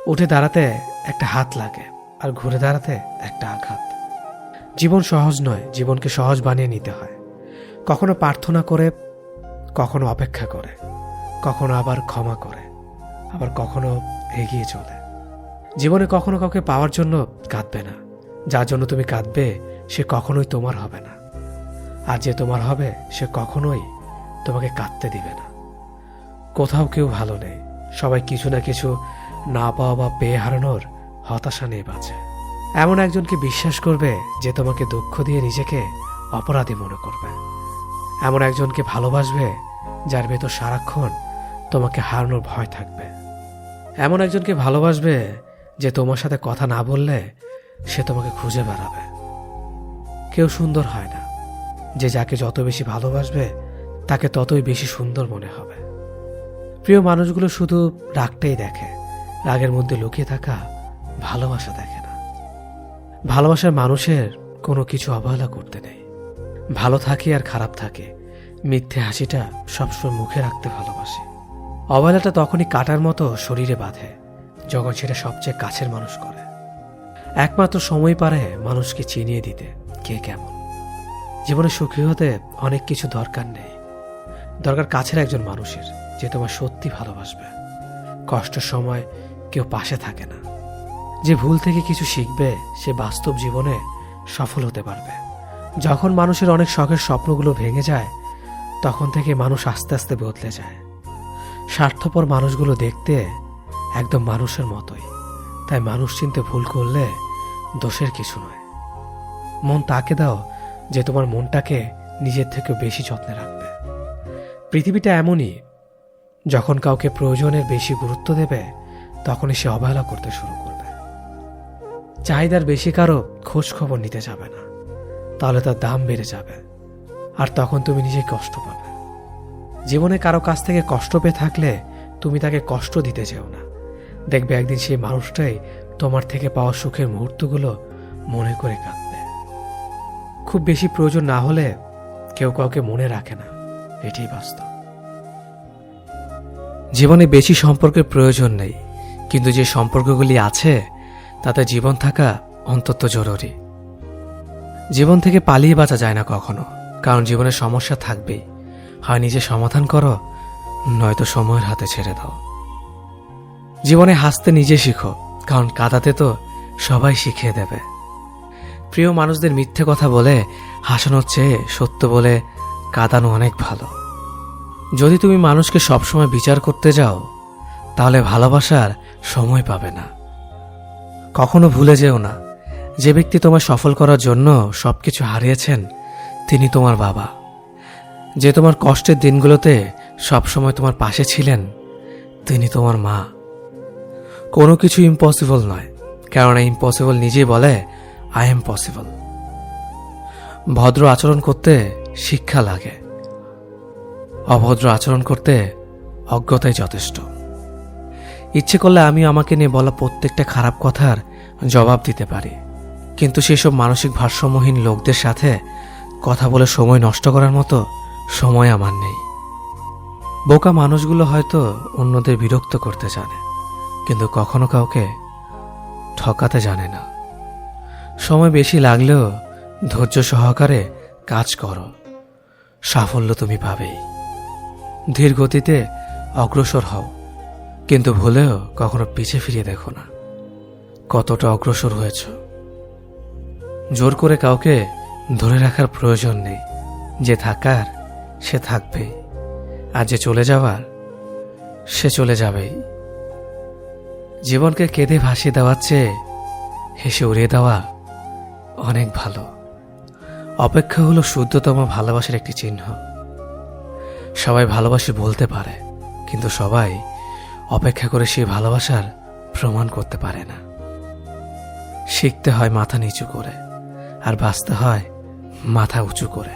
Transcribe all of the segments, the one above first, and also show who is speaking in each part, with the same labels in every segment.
Speaker 1: উঠে দাঁড়াতে একটা হাত লাগে, আর ঘুরে দাঁড়াতে একটা আঘাত। জীবন সহজ নয়, জীবনকে সহজ বানিয়ে নিতে হয়। কখনো প্রার্থনা করে, কখনো অপেক্ষা করে, কখনো আবার ক্ষমা করে, আবার কখনো এগিয়ে চলে। জীবনে কখনো কাউকে পাওয়ার জন্য কাঁদবে না। যার জন্য তুমি কাঁদবে সে কখনোই তোমার হবে না, আর যে তোমার হবে সে কখনোই তোমাকে কাঁদতে দিবে না। কোথাও কেউ ভালো নেই, সবাই কিছু না কিছু না পাওয়া বা পেয়ে হারানোর হতাশা নিয়ে বাঁচে। এমন একজনকে বিশ্বাস করবে যে তোমাকে দুঃখ দিয়ে নিজেকে অপরাধী মনে করবে। এমন একজনকে ভালোবাসবে যার ভেতর সারাক্ষণ তোমাকে হারানোর ভয় থাকবে। এমন একজনকে ভালোবাসবে যে তোমার সাথে কথা না বললে সে তোমাকে খুঁজে বেড়াবে। কেউ সুন্দর হয় না, যে যাকে যত বেশি ভালোবাসবে তাকে ততই বেশি সুন্দর মনে হবে। প্রিয় মানুষগুলো শুধু রাগটাই দেখে, রাগের মধ্যে লুকিয়ে থাকা ভালোবাসা দেখে না। ভালোবাসার মানুষের কোনো কিছু অবহেলা করতে নেই। ভালো থাকে আর খারাপ থাকে, মিথ্যে হাসিটা সবসময় মুখে রাখতে ভালোবাসে। অবহেলাটা তখনই কাটার মতো শরীরে বাঁধে যখন সেটা সবচেয়ে কাছের মানুষ করে। একমাত্র সময় পারে মানুষকে চিনিয়ে দিতে কে কেমন। জীবনে সুখী হতে অনেক কিছু দরকার নেই, দরকার কাছের একজন মানুষের যে তোমার সত্যি ভালোবাসবে। কষ্টের সময় কেউ পাশে থাকে না। যে ভুল থেকে কিছু শিখবে সে বাস্তব জীবনে সফল হতে পারবে। যখন মানুষের অনেক শখের স্বপ্নগুলো ভেঙে যায় তখন থেকে মানুষ আস্তে আস্তে বদলে যায়। স্বার্থপর মানুষগুলো দেখতে একদম মানুষের মতোই, তাই মানুষ চিনতে ভুল করলে দোষের কিছু নয়। মন তাকে দাও যে তোমার মনটাকে নিজের থেকে বেশি যত্নে রাখবে। পৃথিবীটা এমনই, যখন কাউকে প্রয়োজনের বেশি গুরুত্ব দেবে তখনই সে অবহেলা করতে শুরু করবে। চাহিদার বেশি কারো খোঁজ খবর নিতে যাবে না, তাহলে তার দাম বেড়ে যাবে, আর তখন তুমি নিজে কষ্ট পাবে। জীবনে কারো কাছ থেকে কষ্ট পেয়ে থাকলে তুমি তাকে কষ্ট দিতে যেও না। দেখবে একদিন সেই মানুষটাই তোমার থেকে পাওয়া সুখের মুহূর্তগুলো মনে করে কাঁদবে। খুব বেশি প্রয়োজন না হলে কেউ কাউকে মনে রাখে না, এটাই বাস্তব। জীবনে বেশি সম্পর্কের প্রয়োজন নেই, কিন্তু যে সম্পর্কগুলি আছে তাতে জীবন থাকা অন্তত জরুরি। জীবন থেকে পালিয়ে বাঁচা যায় না কখনো, কারণ জীবনের সমস্যা থাকবেই। হয় নিজে সমাধান করো, নয়তো সময়ের হাতে ছেড়ে দাও। জীবনে হাসতে নিজে শিখো, কারণ কাঁদাতে তো সবাই শিখিয়ে দেবে। প্রিয় মানুষদের মিথ্যে কথা বলে হাসানোর চেয়ে সত্য বলে কাঁদানো অনেক ভালো। যদি তুমি মানুষকে সবসময় বিচার করতে যাও তাহলে ভালোবাসার সময় পাবে না। কখনো ভুলে যেও না, যে ব্যক্তি তোমায় সফল করার জন্য সবকিছু হারিয়েছেন তিনি তোমার বাবা। যে তোমার কষ্টের দিনগুলোতে সবসময় তোমার পাশে ছিলেন তিনি তোমার মা। কোনো কিছু ইম্পসিবল নয়, কেননা ইম্পসিবল নিজেই বলে আই এম পসিবল। ভদ্র আচরণ করতে শিক্ষা লাগে, অভদ্র আচরণ করতে অজ্ঞতাই যথেষ্ট। ইচ্ছে করলে আমি আমাকে নিয়ে বলা প্রত্যেকটা খারাপ কথার জবাব দিতে পারি, কিন্তু সেসব মানসিক ভারসাম্যহীন লোকদের সাথে কথা বলে সময় নষ্ট করার মতো সময় আমার নেই। বোকা মানুষগুলো হয়তো অন্যদের বিরক্ত করতে জানে, কিন্তু কখনো কাউকে ঠকাতে জানে না। সময় বেশি লাগলেও ধৈর্য সহকারে কাজ করো, সাফল্য তুমি পাবেই। ধীর গতিতে অগ্রসর হও, কিন্তু ভুলেও কখনো পিছে ফিরিয়ে দেখো না কতটা অগ্রসর হয়েছ। জোর করে কাউকে ধরে রাখার প্রয়োজন নেই। যে থাকার সে থাকবেই, আর যে চলে যাওয়ার সে চলে যাবেই। জীবনকে কেঁদে ভাসিয়ে দেওয়ার চেয়ে হেসে উড়িয়ে দেওয়া অনেক ভালো। অপেক্ষা হলো শুদ্ধতম ভালোবাসার একটি চিহ্ন। সবাই ভালোবাসে বলতে পারে, কিন্তু সবাই অপেক্ষা করে সেই ভালোবাসার প্রমাণ করতে পারে না। শিখতে হয় মাথা নিচু করে, আর বাঁচতে হয় মাথা উঁচু করে।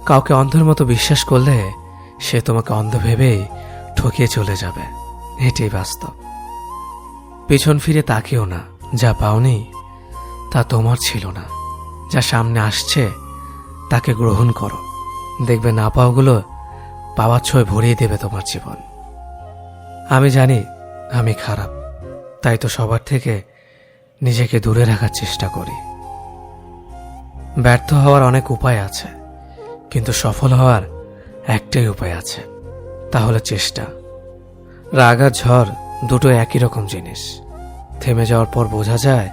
Speaker 1: কাউকে অন্ধের মতো বিশ্বাস করলে সে তোমাকে অন্ধ ভেবেই ঠকিয়ে চলে যাবে, এটাই বাস্তব। পেছন ফিরে তাকিও না, যা পাওনি তা তোমার ছিল না। যা সামনে আসছে তাকে গ্রহণ করো, দেখবে না পাওয়াগুলো পাওয়ার ছোঁয় ভরিয়ে দেবে তোমার জীবন। আমি জানি আমি খারাপ, তাই তো সবার থেকে নিজেকে দূরে রাখার চেষ্টা করি। ব্যর্থ হওয়ার অনেক উপায় আছে, কিন্তু সফল হওয়ার একটাই উপায় আছে, তাহলে চেষ্টা। রাগ আর ঝড় দুটো একই রকম জিনিস। থেমে যাওয়ার পর বোঝা যায়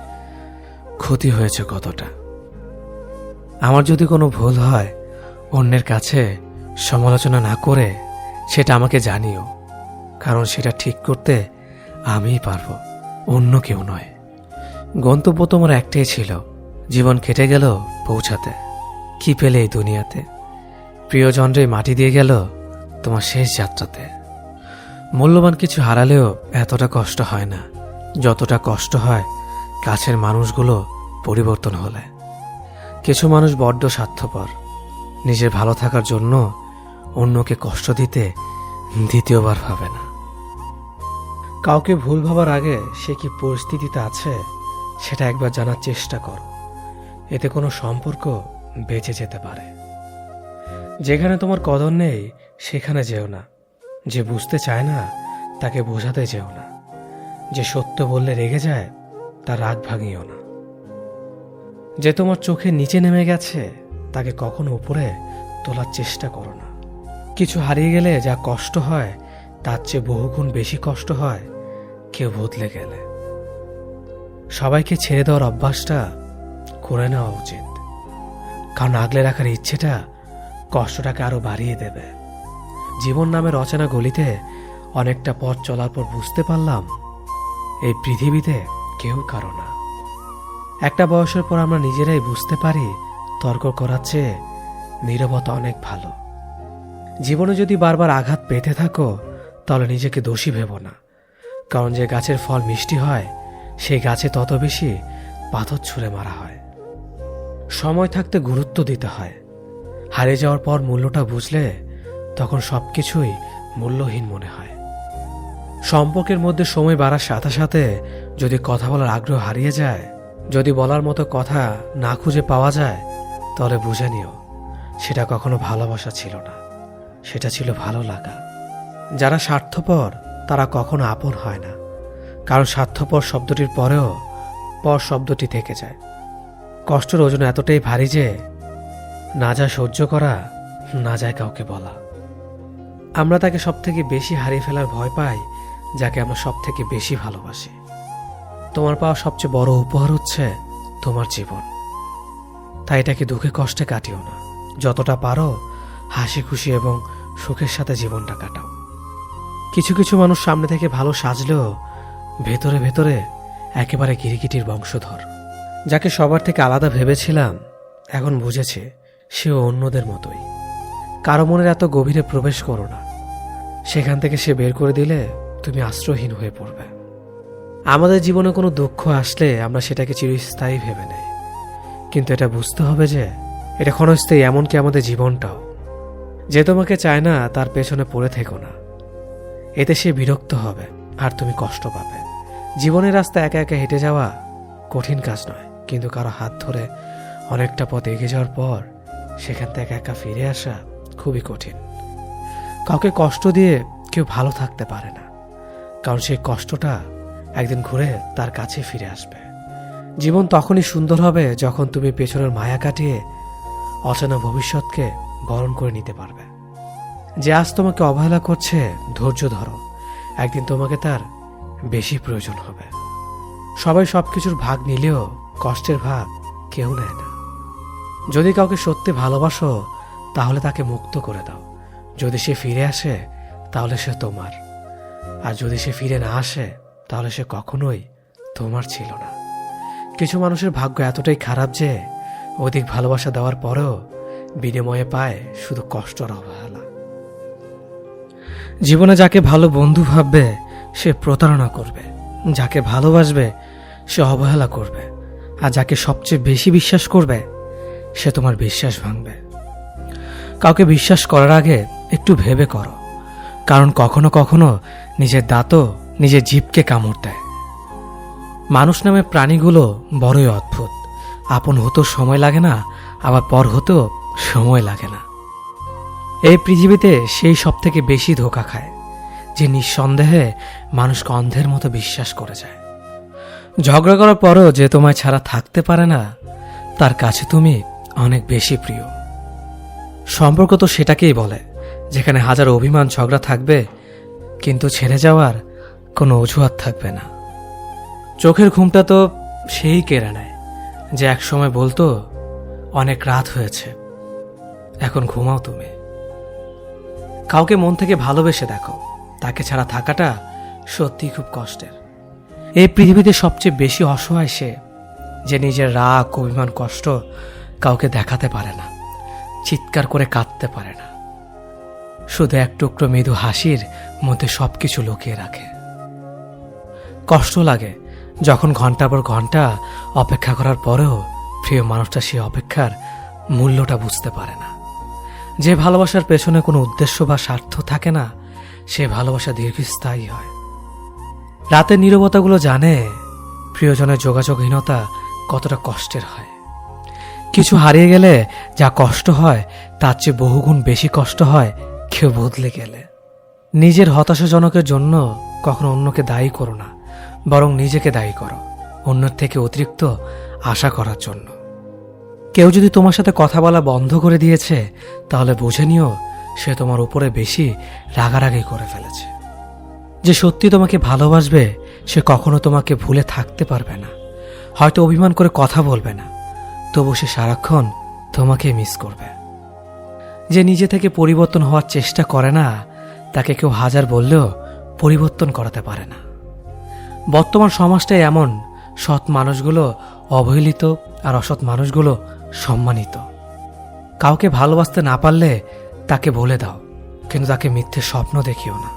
Speaker 1: ক্ষতি হয়েছে কতটা। আমার যদি কোনো ভুল হয়, অন্যের কাছে সমালোচনা না করে সেটা আমাকে জানিও, কারণ সেটা ঠিক করতে আমিই পারবো, অন্য কেউ নয়। গন্তব্য তোমার একটাই ছিল, জীবন কেটে গেল পৌঁছাতে। কি পেলে এই দুনিয়াতে? প্রিয়জনরে মাটি দিয়ে গেল তোমার শেষ যাত্রাতে। মূল্যবান কিছু হারালেও এতটা কষ্ট হয় না যতটা কষ্ট হয় কাছের মানুষগুলো পরিবর্তন হলে। কিছু মানুষ বড্ড স্বার্থপর, নিজের ভালো থাকার জন্য অন্যকে কষ্ট দিতে দ্বিতীয়বার ভাবে না। কাউকে ভুল ভাবার আগে সে কি পরিস্থিতিতে আছে সেটা একবার জানার চেষ্টা করো, এতে কোনো সম্পর্ক বেঁচে যেতে পারে। যেখানে তোমার কদর নেই সেখানে যেও না। যে বুঝতে চায় না তাকে বোঝাতে যেও না। যে সত্য বললে রেগে যায় তার রাগ ভাঙিও না। যে তোমার চোখের নিচে নেমে গেছে তাকে কখনো উপরে তোলার চেষ্টা করো না। কিছু হারিয়ে গেলে যা কষ্ট হয় তার চেয়ে বহুগুণ বেশি কষ্ট হয় কেউ বদলে গেলে। সবাইকে ছেড়ে দেওয়ার অভ্যাসটা করে নেওয়া উচিত, কারণ আগলে রাখার ইচ্ছেটা কষ্টটাকে আরো বাড়িয়ে দেবে। জীবন নামের অচেনা গলিতে অনেকটা পথ চলার পর বুঝতে পারলাম এই পৃথিবীতে কেউ কারো না। একটা বয়সের পর আমরা নিজেরাই বুঝতে পারি তর্ক করার চেয়ে নীরবতা অনেক ভালো। জীবনে যদি বারবার আঘাত পেতে থাকো তাহলে নিজেকে দোষী ভেবো না, কারণ যে গাছের ফল মিষ্টি হয় সেই গাছে তত বেশি পাথর ছুঁড়ে মারা হয়। সময় থাকতে গুরুত্ব দিতে হয়। হারিয়ে যাওয়ার পর মূল্যটা বুঝলে তখন সবকিছুই মূল্যহীন মনে হয়। সম্পর্কের মধ্যে সময় বাড়ার সাথে সাথে যদি কথা বলার আগ্রহ হারিয়ে যায়, যদি বলার মতো কথা না খুঁজে পাওয়া যায়, তাহলে বুঝে নিও সেটা কখনো ভালোবাসা ছিল না, সেটা ছিল ভালো লাগা। যারা স্বার্থপর তারা কখনো আপন হয় না, কারণ স্বার্থপর শব্দটির পরেও পর শব্দটি থেকে যায়। কষ্টের ওজন এতটাই ভারী যে না যায় সহ্য করা, না যায় কাউকে বলা। আমরা তাকে সব থেকে বেশি হারিয়ে ফেলার ভয় পাই যাকে আমরা সব থেকে বেশি ভালোবাসি। তোমার পাওয়া সবচেয়ে বড় উপহার হচ্ছে তোমার জীবন, তাই এটাকে দুঃখে কষ্টে কাটিও না। যতটা পারো হাসি খুশি এবং সুখের সাথে জীবনটা কাটাও। কিছু কিছু মানুষ সামনে থেকে ভালো সাজলেও ভেতরে ভেতরে একেবারে গিরিগিটির বংশধর। যাকে সবার থেকে আলাদা ভেবেছিলাম এখন বুঝেছে সেও অন্যদের মতোই। কারো মনের এত গভীরে প্রবেশ করো না, সেখান থেকে সে বের করে দিলে তুমি আশ্রয়হীন হয়ে পড়বে। আমাদের জীবনে কোনো দুঃখ আসলে আমরা সেটাকে চিরস্থায়ী ভেবে নেই, কিন্তু এটা বুঝতে হবে যে এটা ক্ষণস্থায়ী, এমনকি আমাদের জীবনটাও। যে তোমাকে চায় না তার পেছনে পড়ে থেকো না, এতে সে বিরক্ত হবে আর তুমি কষ্ট পাবে। জীবনের রাস্তা একা একা হেঁটে যাওয়া কঠিন কাজ নয়, কিন্তু কারো হাত ধরে অনেকটা পথ এগিয়ে যাওয়ার পর সেখান থেকে একা ফিরে আসা খুবই কঠিন। কাউকে কষ্ট দিয়ে কেউ ভালো থাকতে পারে না, কারণ সেই কষ্টটা একদিন ঘুরে তার কাছে ফিরে আসবে। জীবন তখনই সুন্দর হবে যখন তুমি পেছনের মায়া কাটিয়ে অচেনা ভবিষ্যৎকে বরণ করে নিতে পারবে। যে আজ তোমাকে অবহেলা করছে ধৈর্য ধরো, একদিন তোমাকে তার বেশি প্রয়োজন হবে। সবাই সবকিছুর ভাগ নিলেও কষ্টের ভাগ কেউ নেয় না। যদি কাউকে সত্যি ভালোবাসো তাহলে তাকে মুক্ত করে দাও। যদি সে ফিরে আসে তাহলে সে তোমার, আর যদি সে ফিরে না আসে তাহলে সে কখনোই তোমার ছিল না। কিছু মানুষের ভাগ্য এতটাই খারাপ যে অধিক ভালোবাসা দেওয়ার পরেও বিনিময়ে পায় শুধু কষ্ট আর অবহেলা। জীবনে যাকে ভালো বন্ধু ভাববে সে প্রতারণা করবে, যাকে ভালোবাসবে সে অবহেলা করবে, আর যাকে সবচেয়ে বেশি বিশ্বাস করবে সে তোমার বিশ্বাস ভাঙবে। কাউকে বিশ্বাস করার আগে একটু ভেবে করো, কারণ কখনো কখনো নিজের দাঁতও নিজের জিভকে কামড় দেয়। মানুষ নামে প্রাণীগুলো বড়ই অদ্ভুত। আপন হতেও সময় লাগে না, আবার পর হতেও সময় লাগে না। এই পৃথিবীতে সেই সব থেকে বেশি ধোঁকা খায় যে নিঃসন্দেহে মানুষকে অন্ধের মতো বিশ্বাস করে যায়। ঝগড়া করার পরও যে তোমায় ছাড়া থাকতে পারে না, তার কাছে তুমি অনেক বেশি প্রিয়। সম্পর্ক তো সেটাকেই বলে, যেখানে হাজার অভিমান ঝগড়া থাকবে, কিন্তু ছেড়ে যাওয়ার কোনো অজুহাত থাকবে না। চোখের ঘুমটা তো সেই কেড়ে নেয় যে একসময় বলতো, অনেক রাত হয়েছে, এখন ঘুমাও তুমি। কাউকে মন থেকে ভালোবেসে দেখো, তাকে ছাড়া থাকাটা সত্যি খুব কষ্টের। এই পৃথিবীতে সবচেয়ে বেশি অসহায় সে, যে নিজের রাগ, অভিমান, কষ্ট কাউকে দেখাতে পারে না, চিৎকার করে কাঁদতে পারে না, শুধু এক টুকরো মৃদু হাসির মধ্যে সবকিছু লুকিয়ে রাখে। কষ্ট লাগে যখন ঘন্টার পর ঘন্টা অপেক্ষা করার পরেও প্রিয় মানুষটা সেই অপেক্ষার মূল্যটা বুঝতে পারে না। যে ভালোবাসার পেছনে কোনো উদ্দেশ্য বা স্বার্থ থাকে না, সে ভালোবাসা দীর্ঘস্থায়ী হয়। রাতের নীরবতাগুলো জানে প্রিয়জনের যোগাযোগহীনতা কতটা কষ্টের হয়। কিছু হারিয়ে গেলে যা কষ্ট হয়, তার চেয়ে বহুগুণ বেশি কষ্ট হয় কেউ বদলে গেলে। নিজের হতাশাজনকের জন্য কখনো অন্যকে দায়ী করো না, বরং নিজেকে দায়ী করো অন্যের থেকে অতিরিক্ত আশা করার জন্য। কেউ যদি তোমার সাথে কথা বলা বন্ধ করে দিয়েছে, তাহলে বুঝে নিও সে তোমার উপরে বেশি রাগারাগি করে ফেলেছে। যে সত্যি তোমাকে ভালোবাসবে, সে কখনো তোমাকে ভুলে থাকতে পারবে না। হয়তো অভিমান করে কথা বলবে না, তবু সে সারাক্ষণ তোমাকে মিস করবে। যে নিজে থেকে পরিবর্তন হওয়ার চেষ্টা করে না, তাকে কেউ হাজার বললেও পরিবর্তন করাতে পারে না। বর্তমান সমাজটাই এমন, সৎ মানুষগুলো অবহেলিত আর অসৎ মানুষগুলো সম্মানিত। কাউকে ভালোবাসতে না পারলে তাকে বলে দাও, কিন্তু তাকে মিথ্যে স্বপ্ন দেখিও না।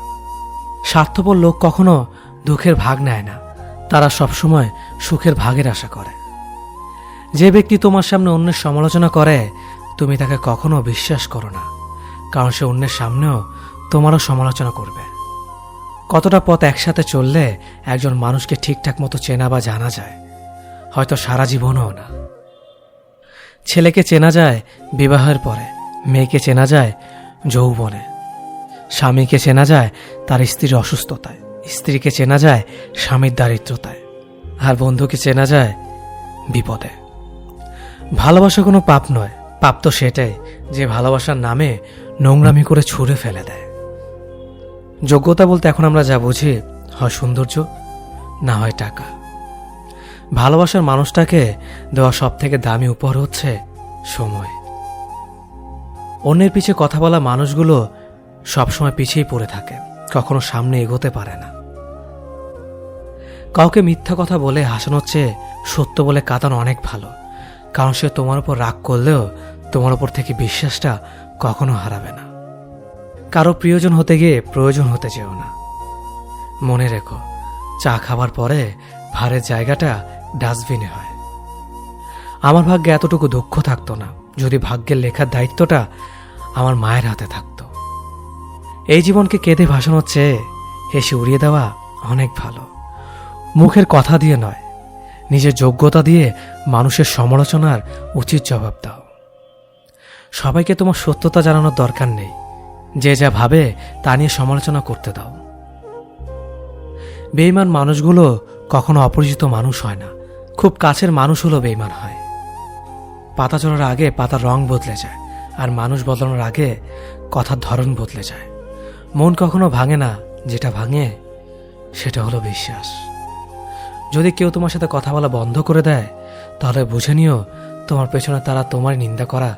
Speaker 1: স্বার্থপর লোক কখনো দুঃখের ভাগ নেয় না, তারা সবসময় সুখের ভাগের আশা করে। যে ব্যক্তি তোমার সামনে অন্যের সমালোচনা করে, তুমি তাকে কখনো বিশ্বাস করো না, কারণ সে অন্যের সামনেও তোমারও সমালোচনা করবে। কতটা পথ একসাথে চললে একজন মানুষকে ঠিকঠাক মতো চেনা বা জানা যায়, হয়তো সারা জীবনও না। ছেলেকে চেনা যায় বিবাহের পরে, মেয়েকে চেনা যায় যৌবনে, স্বামীকে চেনা যায় তার স্ত্রীর অসুস্থতায়, স্ত্রীকে চেনা যায় স্বামীর দারিদ্রতায়, আর বন্ধুকে চেনা যায় বিপদে। ভালোবাসা কোনো পাপ নয়, পাপ তো সেটাই যে ভালোবাসার নামে নোংরামি করে ছুঁড়ে ফেলে দেয়। যোগ্যতা বলতে এখন আমরা যা বুঝি, হয় সৌন্দর্য, না হয় টাকা। ভালোবাসার মানুষটাকে দেওয়া সব থেকে দামি উপহার হচ্ছে সময়। অন্যের পিছে কথা বলা মানুষগুলো সবসময় পিছিয়ে পড়ে থাকে, কখনো সামনে এগোতে পারে না। কাউকে মিথ্যা কথা বলে হাসানোর চেয়ে সত্য বলে কাঁদানো অনেক ভালো, কারণ সে তোমার উপর রাগ করলেও তোমার উপর থেকে বিশ্বাসটা কখনো হারাবে না। কারো প্রিয়জন হতে গিয়ে প্রয়োজন হতে চেও না। মনে রেখো, চা খাবার পরে ভারের জায়গাটা ডাস্টবিনে হয়। আমার ভাগ্যে এতটুকু দুঃখ থাকতো না যদি ভাগ্যের লেখার দায়িত্বটা আমার মায়ের হাতে থাকতো। এই জীবনকে কেঁদে ভাসানোর চেয়ে হেসে উড়িয়ে দেওয়া অনেক ভালো। মুখের কথা দিয়ে নয়, নিজের যোগ্যতা দিয়ে মানুষের সমালোচনার উচিত জবাব দাও। সবাইকে তোমার সত্যতা জানানোর দরকার নেই, যে যা ভাবে তা নিয়ে সমালোচনা করতে দাও। বেঈমান মানুষগুলো কখনো অপরিচিত মানুষ হয় না, খুব কাছের মানুষ হলো বেঈমান হয়। পাতা ঝরার আগে পাতার রং বদলে যায়, আর মানুষ বদলানোর আগে কথার ধরন বদলে যায়। মন কখনো ভাঙে না, যেটা ভাঙে সেটা হলো বিশ্বাস। যদি কেউ তোমার সাথে কথা বলা বন্ধ করে দেয়, তাহলে বুঝে নিও তোমার পেছনে তারা তোমার নিন্দা করা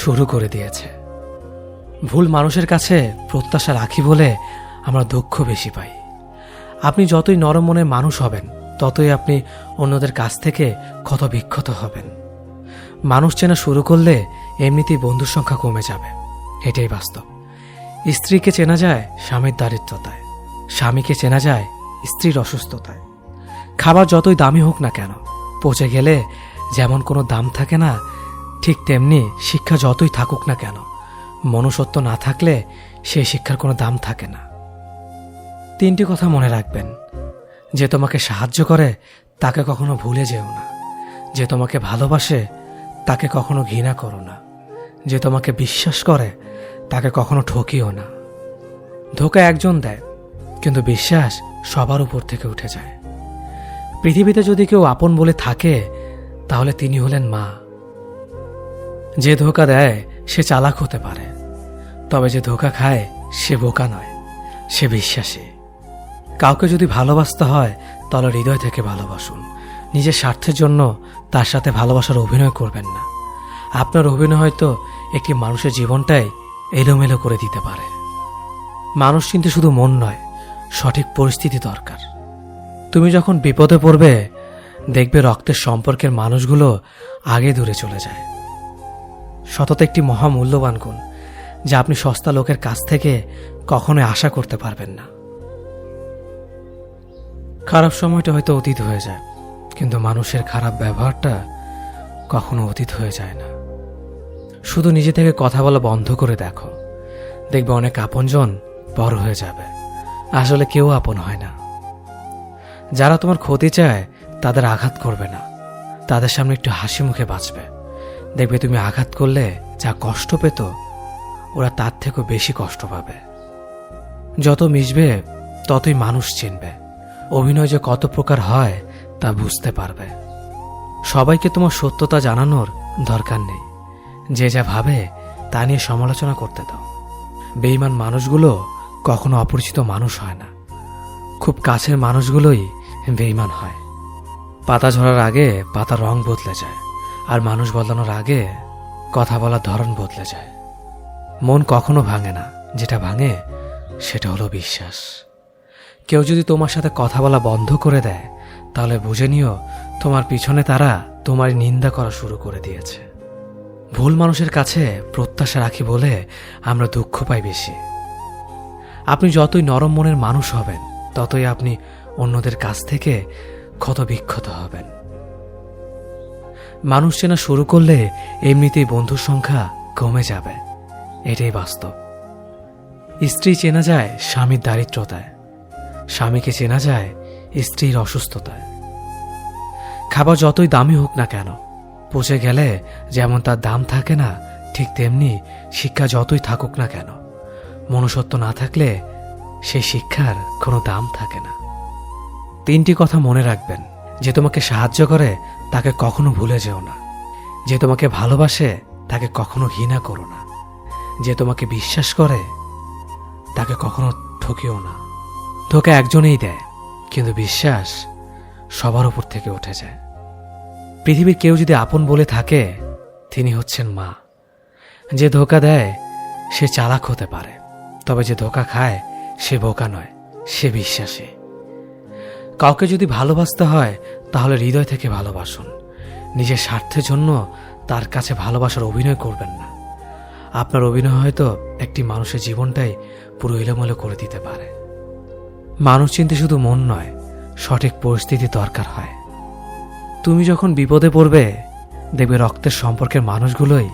Speaker 1: শুরু করে দিয়েছে। ভুল মানুষের কাছে প্রত্যাশা রাখি বলে আমরা দুঃখ বেশি পাই। আপনি যতই নরম মনের মানুষ হবেন, ততই আপনি অন্যদের কাছ থেকে ক্ষত বিক্ষত হবেন। মানুষ চেনা শুরু করলে এমনিতেই বন্ধুর সংখ্যা কমে যাবে, এটাই বাস্তব। স্ত্রীকে চেনা যায় স্বামীর দারিদ্রতায়, স্বামীকে চেনা যায় স্ত্রীর অসুস্থতায়। খাবার যতই দামি হোক না কেন, পচে গেলে যেমন কোনো দাম থাকে না, ঠিক তেমনি শিক্ষা যতই থাকুক না কেন, মনুষ্যত্ব না থাকলে সেই শিক্ষার কোনো দাম থাকে না। 3টি কথা মনে রাখবেন: যে তোমাকে সাহায্য করে তাকে কখনো ভুলে যেও না, যে তোমাকে ভালোবাসে তাকে কখনো ঘৃণা করো না, যে তোমাকে বিশ্বাস করে তাকে কখনো ঠকিও না। ধোঁকা একজন দেয়, কিন্তু বিশ্বাস সবার উপর থেকে উঠে যায়। পৃথিবীতে যদি কেউ আপন বলে থাকে তাহলে তিনি হলেন মা। যে ধোঁকা দেয় সে চালাক হতে পারে, তবে যে ধোঁকা খায় সে বোকা নয়, সে বিশ্বাসী। কাউকে যদি ভালোবাসতে হয় তাহলে হৃদয় থেকে ভালোবাসুন। নিজের স্বার্থের জন্য তার সাথে ভালোবাসার অভিনয় করবেন না। আপনার অভিনয় হয়তো একটি মানুষের জীবনটাই এলোমেলো করে দিতে পারে। মানুষ চিনতে শুধু মন নয়, সঠিক পরিস্থিতি দরকার। তুমি যখন বিপদে পড়বে দেখবে রক্তের সম্পর্কের মানুষগুলো আগে দূরে চলে যায়। সততা একটি মহামূল্যবান গুণ, যা আপনি সস্তা লোকের কাছ থেকে কখনোই আশা করতে পারবেন না। খারাপ সময়টা হয়তো অতীত হয়ে যায়, কিন্তু মানুষের খারাপ ব্যবহারটা কখনো অতীত হয়ে যায় না। শুধু নিজে থেকে কথা বলা বন্ধ করে দেখো, দেখবে অনেক আপনজন বড় হয়ে যাবে। আসলে কেউ আপন হয় না। যারা তোমার ক্ষতি চায় তাদের আঘাত করবে না, তাদের সামনে একটু হাসি মুখে বাঁচবে। দেখবে তুমি আঘাত করলে যা কষ্ট পেত ওরা তার থেকেও বেশি কষ্ট পাবে। যত মিশবে ততই মানুষ চিনবে। অভিনয় যে কত প্রকার হয় তা বুঝতে পারবে। সবাইকে তোমার সত্যতা জানানোর দরকার নেই। যে যা ভাবে তা নিয়ে সমালোচনা করতে দাও। বেঈমান মানুষগুলো কখনো অপরিচিত মানুষ হয় না, খুব কাছের মানুষগুলোই বেঈমান হয়। পাতা ঝরার আগে পাতার রং বদলে যায়, আর মানুষ বদলানোর আগে কথা বলার ধরন বদলে যায়। মন কখনো ভাঙে না, যেটা ভাঙে সেটা হলো বিশ্বাস। কেউ যদি তোমার সাথে কথা বলা বন্ধ করে দেয় তাহলে বুঝে নিও তোমার পিছনে তারা তোমার নিন্দা করা শুরু করে দিয়েছে। ভুল মানুষের কাছে প্রত্যাশা রাখি বলে আমরা দুঃখ পাই বেশি। আপনি যতই নরম মনের মানুষ হবেন ততই আপনি অন্যদের কাছ থেকে ক্ষত বিক্ষত হবেন। মানুষ চেনা শুরু করলে এমনিতেই বন্ধুর সংখ্যা কমে যাবে, এটাই বাস্তব। স্ত্রী চেনা যায় স্বামীর দারিদ্রতায়, স্বামীকে চেনা যায় স্ত্রীর অসুস্থতায়। খাবার যতই দামি হোক না কেন, পচে গেলে যেমন তার দাম থাকে না, ঠিক তেমনি শিক্ষা যতই থাকুক না কেন, মনুষ্যত্ব না থাকলে সেই শিক্ষার কোনো দাম থাকে না। 3টি কথা মনে রাখবেন। যে তোমাকে সাহায্য করে তাকে কখনো ভুলে যেও না। যে তোমাকে ভালোবাসে তাকে কখনো ঘৃণা করো না। যে তোমাকে বিশ্বাস করে তাকে কখনো ঠকিও না। ধোঁকা একজনেই দেয়, কিন্তু বিশ্বাস সবার উপর থেকে উঠে যায়। পৃথিবীর কেউ যদি আপন বলে থাকে তিনি হচ্ছেন মা। যে ধোঁকা দেয় সে চালাক হতে পারে, তবে যে ধোঁকা খায় সে বোকা নয়, সে বিশ্বাসী। কাউকে যদি ভালোবাসতে হয় তাহলে হৃদয় থেকে ভালোবাসুন। নিজের স্বার্থের জন্য তার কাছে ভালোবাসার অভিনয় করবেন না। আপনার অভিনয় হয়তো একটি মানুষের জীবনটাই পুরো এলোমেলো করে দিতে পারে। মানুষ চিনতে শুধু মন নয়, সঠিক পরিস্থিতি দরকার হয়। তুমি যখন বিপদে পড়বে দেখবে রক্তের সম্পর্কের মানুষগুলোই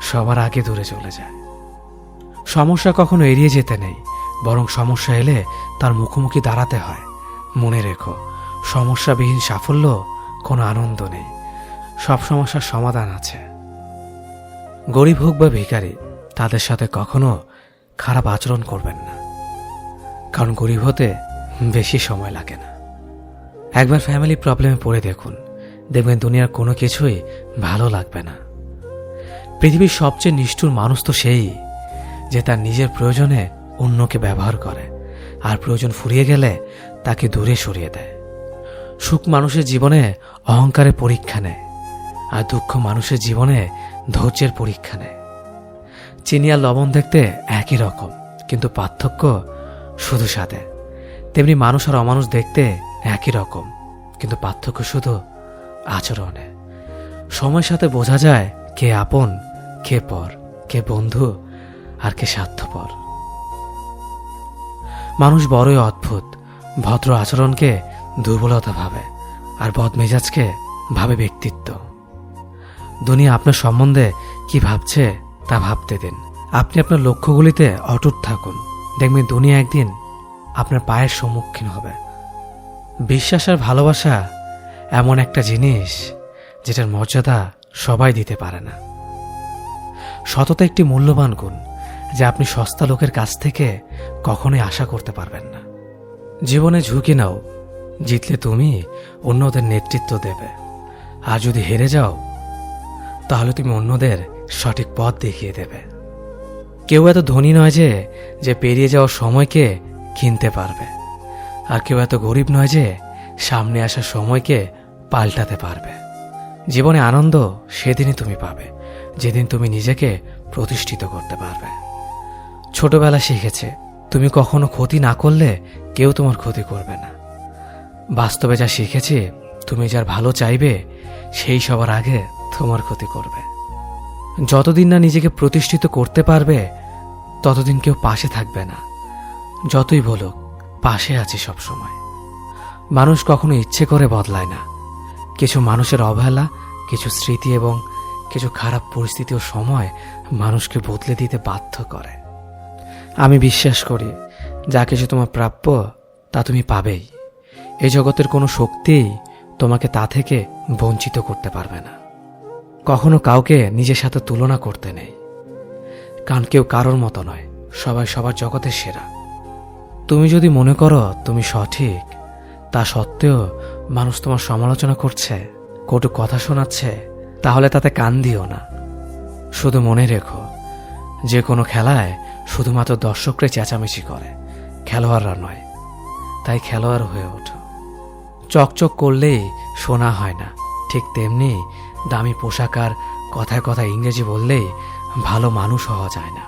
Speaker 1: সবার আগে দূরে চলে যায়। সমস্যা কখনো এড়িয়ে যেতে নেই, বরং সমস্যা এলে তার মুখোমুখি দাঁড়াতে হয়। মনে রেখো, সমস্যাবিহীন সাফল্য কোনো আনন্দ নেই। সব সমস্যার সমাধান আছে। গরিব হোক বা ভিখারি, তাদের সাথে কখনো খারাপ আচরণ করবেন না, কারণ গরিব হতে বেশি সময় লাগে না। একবার ফ্যামিলি প্রবলেমে পড়ে দেখুন, দেখবেন দুনিয়ার কোনো কিছুই ভালো লাগবে না। পৃথিবীর সবচেয়ে নিষ্ঠুর মানুষ তো সেই যে তার নিজের প্রয়োজনে অন্যকে ব্যবহার করে, আর প্রয়োজন ফুরিয়ে গেলে তাকে দূরে সরিয়ে দেয়। সুখ মানুষের জীবনে অহংকারের পরীক্ষা নেয়, আর দুঃখ মানুষের জীবনে ধৈর্যের পরীক্ষা নেয়। চিনি আর লবণ দেখতে একই রকম, কিন্তু পার্থক্য শুধু স্বাদে। তেমনি মানুষ আর অমানুষ দেখতে একই রকম, কিন্তু পার্থক্য শুধু আচরণে। সময়ের সাথে বোঝা যায় কে আপন, কে পর, কে বন্ধু আর কে স্বার্থপর। মানুষ বড়ই অদ্ভুত। ভদ্র আচরণকে দুর্বলতা ভাবে, আর বদমেজাজকে ভাবে ব্যক্তিত্ব। দুনিয়া আপনার সম্বন্ধে কি ভাবছে তা ভাবতে দিন। আপনি আপনার লক্ষ্যগুলিতে অটুট থাকুন, দেখবেন দুনিয়া একদিন আপনার পায়ের সম্মুখীন হবে। বিশ্বাস আর ভালোবাসা এমন একটা জিনিস যেটার মর্যাদা সবাই দিতে পারে না। সততা একটি মূল্যবান গুণ, যা আপনি সস্তা লোকের কাছ থেকে কখনোই আশা করতে পারবেন না। জীবনে ঝুঁকি নাও, জিতলে তুমি অন্যদের নেতৃত্ব দেবে, আর যদি হেরে যাও তাহলে তুমি অন্যদের সঠিক পথ দেখিয়ে দেবে। কেউ এত ধনী নয় যে পেরিয়ে যাওয়ার সময়কে কিনতে পারবে, আর কেউ এত গরিব নয় যে সামনে আসা সময়কে পাল্টাতে পারবে। জীবনে আনন্দ সেদিনই তুমি পাবে যেদিন তুমি নিজেকে প্রতিষ্ঠিত করতে পারবে। ছোটবেলা শিখেছে তুমি কখনো ক্ষতি না করলে কেউ তোমার ক্ষতি করবে না। বাস্তবে যা শিখেছি তুমি যার ভালো চাইবে সেই সবার আগে তোমার ক্ষতি করবে। যতদিন না নিজেকে প্রতিষ্ঠিত করতে পারবে ততদিন কেউ পাশে থাকবে না। যতই বলুক পাশে আছি সব সময়। মানুষ কখনো ইচ্ছে করে বদলায় না। কিছু মানুষের অবহেলা, কিছু স্মৃতি এবং কিছু খারাপ পরিস্থিতি ও সময় মানুষকে বদলে দিতে বাধ্য করে। আমি বিশ্বাস করি যা কিছু তোমার প্রাপ্য তা তুমি পাবেই। এই জগতের কোনো শক্তিই তোমাকে তা থেকে বঞ্চিত করতে পারবে না। কখনো কাউকে নিজের সাথে তুলনা করতে নেই, কারণ কেউ কারোর মতো নয়, সবাই সবার জগতের সেরা। তুমি যদি মনে করো তুমি সঠিক, তা সত্ত্বেও মানুষ তোমার সমালোচনা করছে, কটু কথা শোনাচ্ছে, তাহলে তাতে কান দিও না। শুধু মনে রেখো যে কোনো খেলায় শুধুমাত্র দর্শকরা চেঁচামেচি করে, খেলোয়াড়রা নয়। তাই খেলোয়াড় হয়ে ওঠো। চকচক করলেই শোনা হয় না, ঠিক তেমনি দামি পোশাক আর কথায় কথায় ইংরেজি বললেই ভালো মানুষ হওয়া যায় না।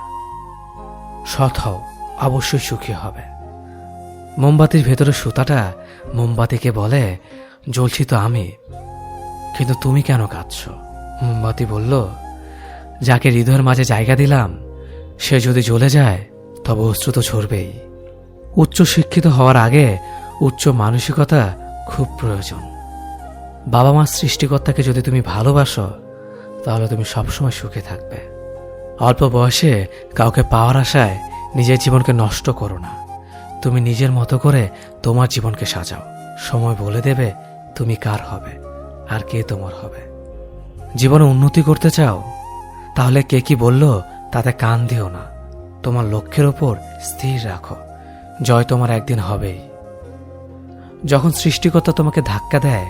Speaker 1: সৎ হও, অবশ্যই সুখী হবে। মোমবাতির ভেতরে সুতাটা মোমবাতিকে বলে, জ্বলছি তো আমি, কিন্তু তুমি কেন কাঁদছ? মোমবাতি বলল, যাকে হৃদয়ের মাঝে জায়গা দিলাম সে যদি জ্বলে যায় তবে অশ্রু তো ঝরবেই। উচ্চ শিক্ষিত হওয়ার আগে উচ্চ মানসিকতা খুব প্রয়োজন। বাবা মার সৃষ্টিকর্তাকে যদি তুমি ভালোবাসো তাহলে তুমি সবসময় সুখে থাকবে। অল্প বয়সে কাউকে পাওয়ার আশায় নিজের জীবনকে নষ্ট করো না। তুমি নিজের মতো করে তোমার জীবনকে সাজাও। সময় বলে দেবে তুমি কার হবে আর কে তোমার হবে। জীবনে উন্নতি করতে চাও? তাহলে কে কি বলল তাতে কান দিও না। তোমার লক্ষ্যের ওপর স্থির রাখো, জয় তোমার একদিন হবেই। যখন সৃষ্টিকর্তা তোমাকে ধাক্কা দেয়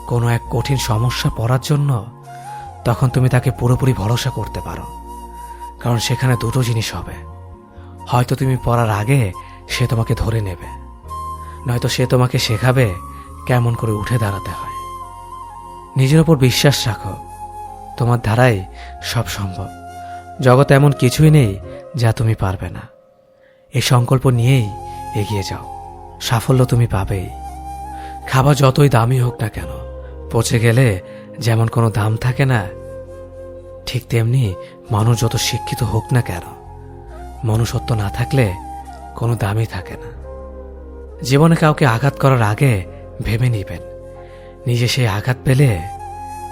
Speaker 1: কোনো এক কঠিন সমস্যা পড়ার জন্য, তখন তুমি তাকে পুরোপুরি ভরসা করতে পারো, কারণ সেখানে দুটো জিনিস হবে। হয়তো তুমি পড়ার আগে সে তোমাকে ধরে নেবে, নয়তো সে তোমাকে শেখাবে কেমন করে উঠে দাঁড়াতে হয়। নিজের ওপর বিশ্বাস রাখো, তোমার দ্বারাই সব সম্ভব। জগতে এমন কিছুই নেই যা তুমি পারবে না। এই সংকল্প নিয়েই এগিয়ে যাও, সাফল্য তুমি পাবেই। খাবার যতই দামি হোক না কেন, পচে গেলে যেমন কোনো দাম থাকে না, ঠিক তেমনি মানুষ যত শিক্ষিত হোক না কেন, মনুষ্যত্ব না থাকলে কোনো দামই থাকে না। জীবনে কাউকে আঘাত করার আগে ভেবে নিবেন নিজে সেই আঘাত পেলে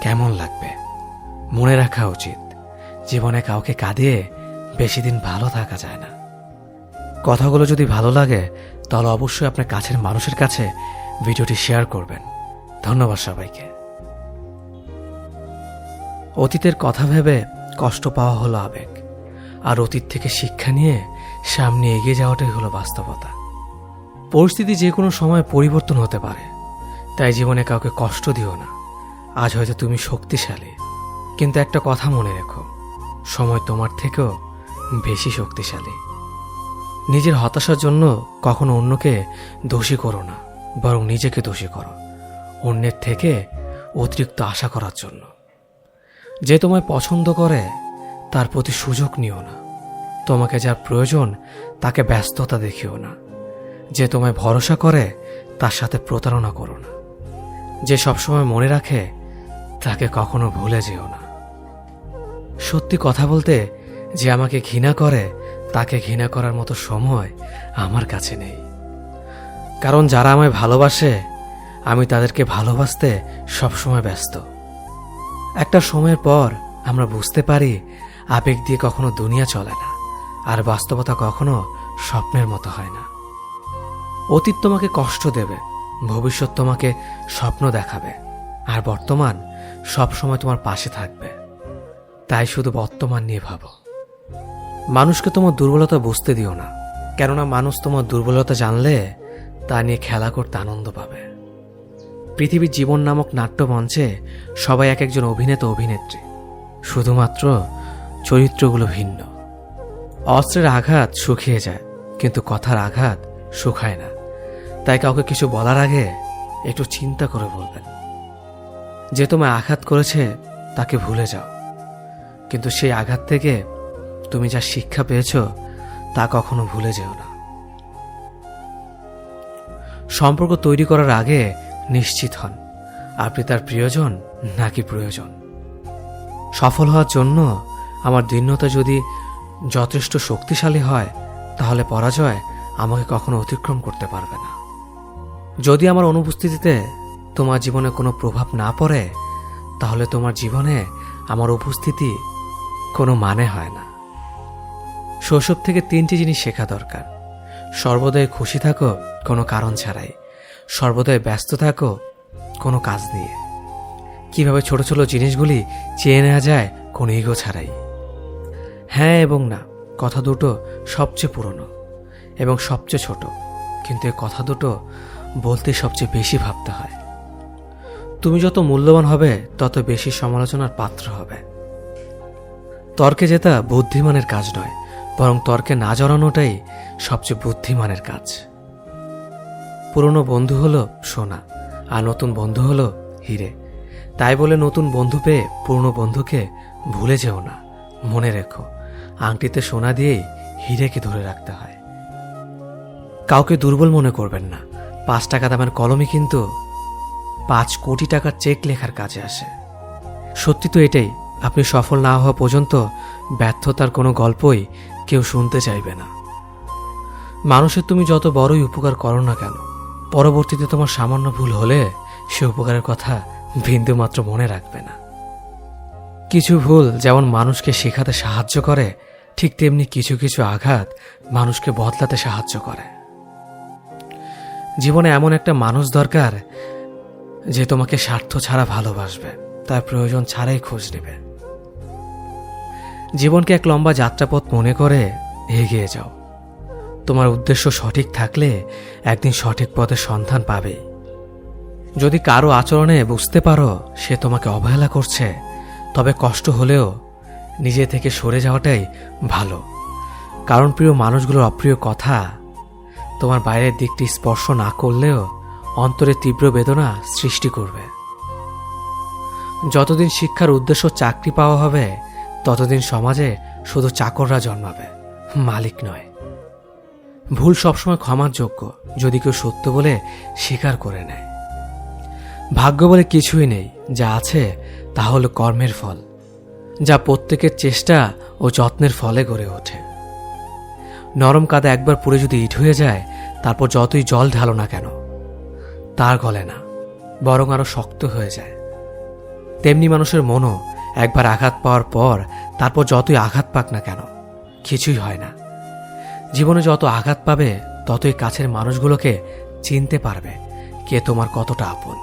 Speaker 1: কেমন লাগবে। মনে রাখা উচিত জীবনে কাউকে কাঁদিয়ে বেশি দিন ভালো থাকা যায় না। কথাগুলো যদি ভালো লাগে তাহলে অবশ্যই আপনার কাছের মানুষের কাছে ভিডিওটি শেয়ার করবেন। ধন্যবাদ সবাইকে। অতীতের কথা ভেবে কষ্ট পাওয়া হলো আবেগ, আর অতীত থেকে শিক্ষা নিয়ে সামনে এগিয়ে যাওয়াটাই হলো বাস্তবতা। পরিস্থিতি যে কোনো সময় পরিবর্তন হতে পারে, তাই জীবনে কাউকে কষ্ট দিও না। আজ হয়তো তুমি শক্তিশালী, কিন্তু একটা কথা মনে রেখো, সময় তোমার থেকেও বেশি শক্তিশালী। নিজের হতাশার জন্য কখনো অন্যকে দোষী করো না, বরং নিজেকে দোষী করো অন্যের থেকে অতিরিক্ত আশা করার জন্য। যে তোমায় পছন্দ করে তার প্রতি সুযোগ নিও না। তোমাকে যার প্রয়োজন তাকে ব্যস্ততা দেখিও না। যে তোমায় ভরসা করে তার সাথে প্রতারণা করো না। যে সবসময় মনে রাখে তাকে কখনো ভুলে যেও না। সত্যি কথা বলতে, যে আমাকে ঘৃণা করে তাকে ঘৃণা করার মতো সময় আমার কাছে নেই, কারণ যারা আমায় ভালোবাসে আমি তাদেরকে ভালোবাসতে সবসময় ব্যস্ত। একটা সময়ের পর আমরা বুঝতে পারি আবেগ দিয়ে কখনো দুনিয়া চলে না, আর বাস্তবতা কখনো স্বপ্নের মতো হয় না। অতীত তোমাকে কষ্ট দেবে, ভবিষ্যৎ তোমাকে স্বপ্ন দেখাবে, আর বর্তমান সবসময় তোমার পাশে থাকবে। তাই শুধু বর্তমান নিয়ে ভাবো। মানুষকে তোমার দুর্বলতা বুঝতে দিও না, কেননা মানুষ তোমার দুর্বলতা জানলে তা নিয়ে খেলা করতে আনন্দ পাবে। পৃথিবীর জীবন নামক নাট্যমঞ্চে সবাই এক একজন অভিনেতা অভিনেত্রী, শুধুমাত্র চরিত্রগুলো ভিন্ন। অস্ত্রের আঘাত শুকিয়ে যায়, কিন্তু কথার আঘাত শুকায় না। তাই কাউকে কিছু বলার আগে একটু চিন্তা করে বলবেন। যে তোমায় আঘাত করেছে তাকে ভুলে যাও, কিন্তু সেই আঘাত থেকে তুমি যা শিক্ষা পেয়েছ তা কখনো ভুলে যেও না। সম্পর্ক তৈরি করার আগে নিশ্চিত হন আপনি তার প্রিয়জন নাকি প্রয়োজন। সফল হওয়ার জন্য আমার দীনতা যদি যথেষ্ট শক্তিশালী হয়, তাহলে পরাজয় আমাকে কখনো অতিক্রম করতে পারবে না। যদি আমার অনুপস্থিতিতে তোমার জীবনে কোনো প্রভাব না পড়ে, তাহলে তোমার জীবনে আমার উপস্থিতি কোনো মানে হয় না। শৈশব থেকে 3টি জিনিস শেখা দরকার: সর্বদাই খুশি থাকো কোনো কারণ ছাড়াই, সর্বদাই ব্যস্ত থাকো কোনো কাজ নিয়ে, কিভাবে ছোট ছোট জিনিসগুলি চেয়ে নেওয়া যায় কোনো ইগো ছাড়াই। হ্যাঁ এবং না কথা দুটো সবচেয়ে পুরনো এবং সবচেয়ে ছোট, কিন্তু এই কথা দুটো বলতে সবচেয়ে বেশি ভাবতে হয়। তুমি যত মূল্যবান হবে তত বেশি সমালোচনার পাত্র হবে। তর্কে জেতা বুদ্ধিমানের কাজ নয়, বরং তর্কে না জড়ানোটাই সবচেয়ে বুদ্ধিমানের কাজ। পুরনো বন্ধু হলো সোনা, আর নতুন বন্ধু হলো হিরে। তাই বলে নতুন বন্ধু পেয়ে পুরনো বন্ধুকে ভুলে যেও না। মনে রেখো, আংটিতে সোনা দিয়েই হিরেকে ধরে রাখতে হয়। কাউকে দুর্বল মনে করবেন না। 5 টাকা দামের কলমই কিন্তু 5 কোটি টাকার চেক লেখার কাজে আসে। সত্যি তো এটাই, আপনি সফল না হওয়া পর্যন্ত ব্যর্থতার কোনো গল্পই কেউ শুনতে চাইবে না। মানুষের তুমি যত বড়ই উপকার করো না কেন, পরবর্তীতে তোমার সামান্য ভুল হলে সে উপকারের কথা বিন্দুমাত্র মনে রাখবে না। কিছু ভুল যেমন মানুষকে শেখাতে সাহায্য করে, ঠিক তেমনি কিছু কিছু আঘাত মানুষকে বদলাতে সাহায্য করে। জীবনে এমন একটা মানুষ দরকার যে তোমাকে স্বার্থ ছাড়া ভালোবাসবে, তার প্রয়োজন ছাড়াই খোঁজ নেবে। জীবনকে এক লম্বা যাত্রাপথ মনে করে এগিয়ে যাও। তোমার উদ্দেশ্য সঠিক থাকলে একদিন সঠিক পথের সন্ধান পাবেই। যদি কারো আচরণে বুঝতে পারো সে তোমাকে অবহেলা করছে, তবে কষ্ট হলেও নিজে থেকে সরে যাওয়াটাই ভালো। কারণ প্রিয় মানুষগুলোর অপ্রিয় কথা তোমার বাইরের দিকটি স্পর্শ না করলেও অন্তরে তীব্র বেদনা সৃষ্টি করবে। যতদিন শিক্ষার উদ্দেশ্য চাকরি পাওয়া হবে, ততদিন সমাজে শুধু চাকররা জন্মাবে, মালিক নয়। ভুল সবসময় ক্ষমার যোগ্য যদি কেউ সত্য বলে স্বীকার করে নেয়। ভাগ্য বলে কিছুই নেই, যা আছে তা হলো কর্মের ফল, যা প্রত্যেকের চেষ্টা ও যত্নের ফলে গড়ে ওঠে। নরম কাদা একবার পুড়ে যদি ইট হয়ে যায়, তারপর যতই জল ঢালো না কেন তার গলে না, বরং আরো শক্ত হয়ে যায়। তেমনি মানুষের মনও একবার আঘাত পাওয়ার পর তারপর যতই আঘাত পাক না কেন কিছুই হয় না। জীবনে যত আঘাত পাবে ততই কাছের মানুষগুলোকে চিনতে পারবে কে তোমার কতটা আপন।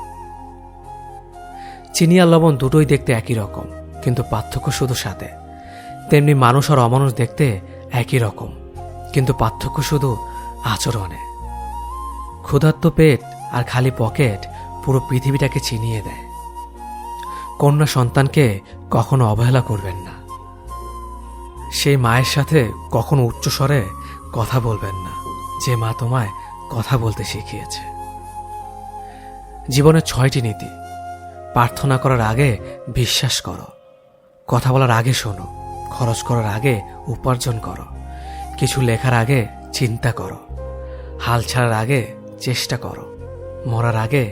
Speaker 1: চিনি আর লবণ দুটোই দেখতে একই রকম, কিন্তু পার্থক্য শুধু সাথে। তেমনি মানুষ আর অমানুষ দেখতে একই রকম, কিন্তু পার্থক্য শুধু আচরণে। ক্ষুধার্ত পেট আর খালি পকেট পুরো পৃথিবীটাকে চিনিয়ে দেয়। কন্যা সন্তানকে কখনো অবহেলা করবেন না। সেই মায়ের সাথে কখনো উচ্চস্বরে কথা বলবেন না যে মা তোমায় কথা বলতে শিখিয়েছে। জীবনের 6টি নীতি: প্রার্থনা করার আগে বিশ্বাস করো, কথা বলার আগে শোনো, খরচ করার আগে উপার্জন করো, কিছু লেখার আগে চিন্তা করো, হাল ছাড়ার আগে চেষ্টা করো, মরার আগে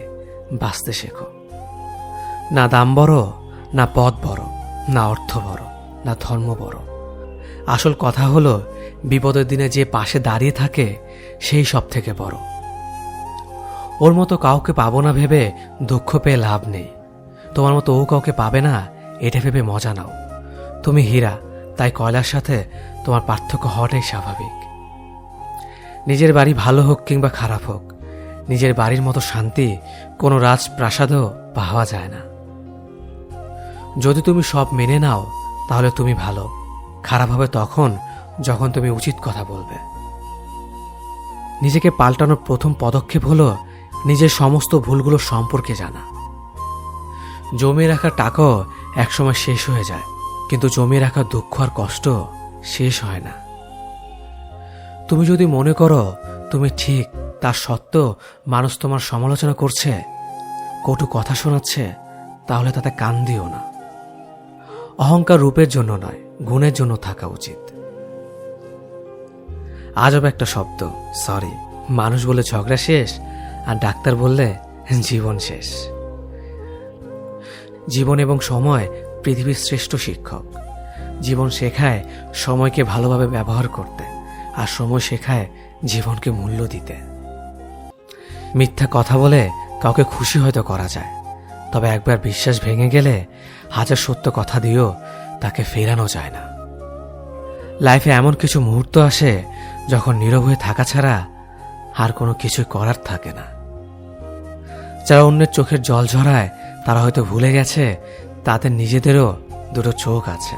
Speaker 1: বাঁচতে শেখো। না দাম বড়, না পদ বড়, না অর্থ বড়, না ধর্ম বড়। আসল কথা হলো বিপদের দিনে যে পাশে দাঁড়িয়ে থাকে সেই সব থেকে বড়। ওর মতো কাউকে পাবো না ভেবে দুঃখ পেয়ে লাভ নেই। তোমার মতো ও কাউকে পাবে না এটা ভেবে মজা নাও। তুমি হীরা, তাই কয়লার সাথে তোমার পার্থক্য হওয়াটাই স্বাভাবিক। নিজের বাড়ি ভালো হোক কিংবা খারাপ হোক, নিজের বাড়ির মতো শান্তি কোনো রাজপ্রাসাদেও পাওয়া যায় না। যদি তুমি সব মেনে নাও তাহলে তুমি ভালো, খারাপ হবে তখন যখন তুমি উচিত কথা বলবে। নিজেকে পাল্টানোর প্রথম পদক্ষেপ হলো নিজের সমস্ত ভুলগুলো সম্পর্কে জানা। জমিয়ে রাখা টাকাও একসময় শেষ হয়ে যায়, কিন্তু জমিয়ে রাখা দুঃখ আর কষ্ট শেষ হয় না। তুমি যদি মনে করো তুমি ঠিক, তার সত্ত্বেও মানুষ তোমার সমালোচনা করছে, কটু কথা শোনাচ্ছে, তাহলে তাতে কান দিও না। অহংকার রূপের জন্য নয়, গুণের জন্য থাকা উচিত। আজব একটা শব্দ সরি, মানুষ বলে ঝগড়া শেষ, আর ডাক্তার বললে জীবন শেষ। জীবন এবং সময় পৃথিবীর শ্রেষ্ঠ শিক্ষক। জীবন শেখায় সময়কে ভালোভাবে ব্যবহার করতে, আর সময় শেখায় জীবনকে মূল্য দিতে। মিথ্যা কথা বলে কাউকে খুশি হয়তো করা যায়, তবে একবার বিশ্বাস ভেঙে গেলে হাজার সত্য কথা দিয়েও তাকে ফেরানো যায় না। লাইফে এমন কিছু মুহূর্ত আসে যখন নীরব হয়ে থাকা ছাড়া আর কোনো কিছু করার থাকে না। যারা অন্যের চোখের জল ঝরায় তারা হয়তো ভুলে গেছে তাদের নিজেদেরও দুটো চোখ আছে।